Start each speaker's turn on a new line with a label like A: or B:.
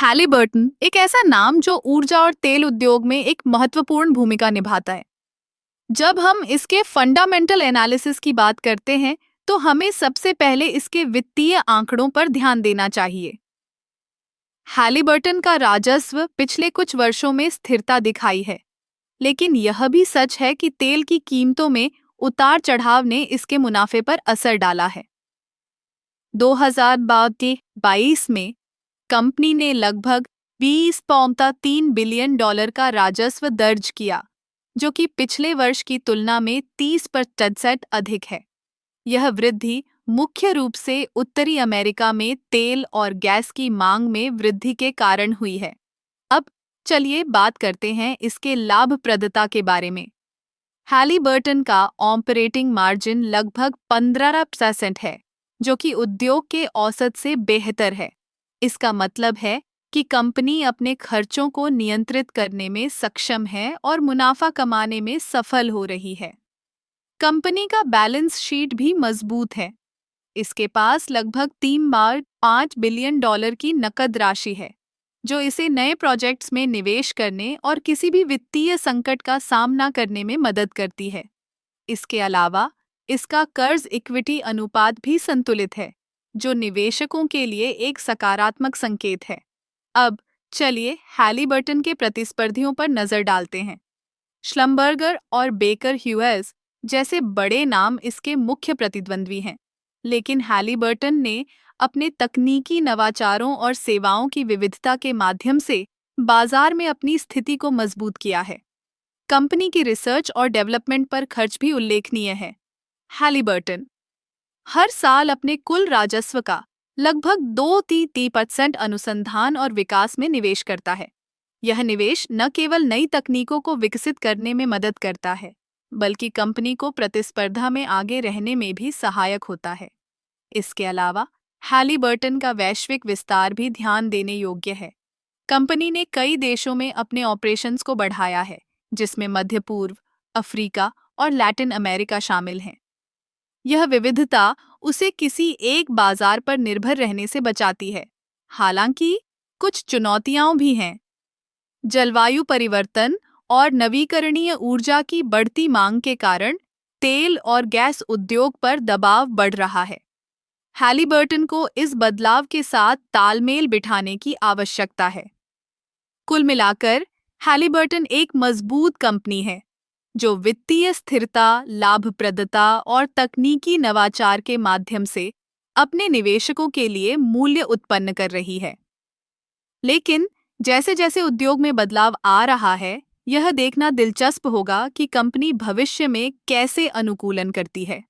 A: Halliburton एक ऐसा नाम जो ऊर्जा और तेल उद्योग में एक महत्वपूर्ण भूमिका निभाता है। जब हम इसके फंडामेंटल एनालिसिस की बात करते हैं, तो हमें सबसे पहले इसके वित्तीय आंकड़ों पर ध्यान देना चाहिए। हैलिबर्टन का राजस्व पिछले कुछ वर्षों में स्थिरता दिखाई है, लेकिन यह भी सच है कि तेल की कीमतों में उतार-चढ़ाव ने इसके मुनाफे पर असर डाला है। 2022 में कंपनी ने लगभग 20.3 बिलियन डॉलर का राजस्व दर्ज किया, जो कि पिछले वर्ष की तुलना में 30% अधिक है। यह वृद्धि मुख्य रूप से उत्तरी अमेरिका में तेल और गैस की मांग में वृद्धि के कारण हुई है। अब चलिए बात करते हैं इसके लाभप्रदता के बारे में। हैलिबर्टन का ऑपरेटिंग मार्जिन लगभग 15% है, जो कि उद्योग के औसत से बेहतर है। इसका मतलब है कि कंपनी अपने खर्चों को नियंत्रित करने में सक्षम है और मुनाफा कमाने में सफल हो रही है। कंपनी का बैलेंस शीट भी मजबूत है। इसके पास लगभग 3 बार 5 बिलियन डॉलर की नकद राशि है, जो इसे नए प्रोजेक्ट्स में निवेश करने और किसी भी वित्तीय संकट का सामना करने में मदद करती है। इसके अलावा इसका कर्ज इक्विटी अनुपात भी संतुलित है, जो निवेशकों के लिए एक सकारात्मक संकेत है। अब चलिए हैलिबर्टन के प्रतिस्पर्धियों पर नजर डालते हैं। श्लम्बर्गर और बेकर ह्यूएस जैसे बड़े नाम इसके मुख्य प्रतिद्वंद्वी हैं, लेकिन हैलिबर्टन ने अपने तकनीकी नवाचारों और सेवाओं की विविधता के माध्यम से बाजार में अपनी स्थिति को मजबूत किया है। कंपनी की रिसर्च और डेवलपमेंट पर खर्च भी उल्लेखनीय है। हैलिबर्टन हर साल अपने कुल राजस्व का लगभग 2-3% अनुसंधान और विकास में निवेश करता है। यह निवेश न केवल नई तकनीकों को विकसित करने में मदद करता है, बल्कि कंपनी को प्रतिस्पर्धा में आगे रहने में भी सहायक होता है। इसके अलावा हैलिबर्टन का वैश्विक विस्तार भी ध्यान देने योग्य है। कंपनी ने कई देशों में अपने ऑपरेशंस को बढ़ाया है, जिसमें मध्य पूर्व, अफ्रीका और लैटिन अमेरिका शामिल हैं। यह विविधता उसे किसी एक बाजार पर निर्भर रहने से बचाती है। हालांकि कुछ चुनौतियां भी हैं। जलवायु परिवर्तन और नवीकरणीय ऊर्जा की बढ़ती मांग के कारण तेल और गैस उद्योग पर दबाव बढ़ रहा है। हैलिबर्टन को इस बदलाव के साथ तालमेल बिठाने की आवश्यकता है। कुल मिलाकर हैलिबर्टन एक मजबूत कंपनी है, जो वित्तीय स्थिरता, लाभप्रदता और तकनीकी नवाचार के माध्यम से अपने निवेशकों के लिए मूल्य उत्पन्न कर रही है। लेकिन जैसे जैसे उद्योग में बदलाव आ रहा है, यह देखना दिलचस्प होगा कि कंपनी भविष्य में कैसे अनुकूलन करती है।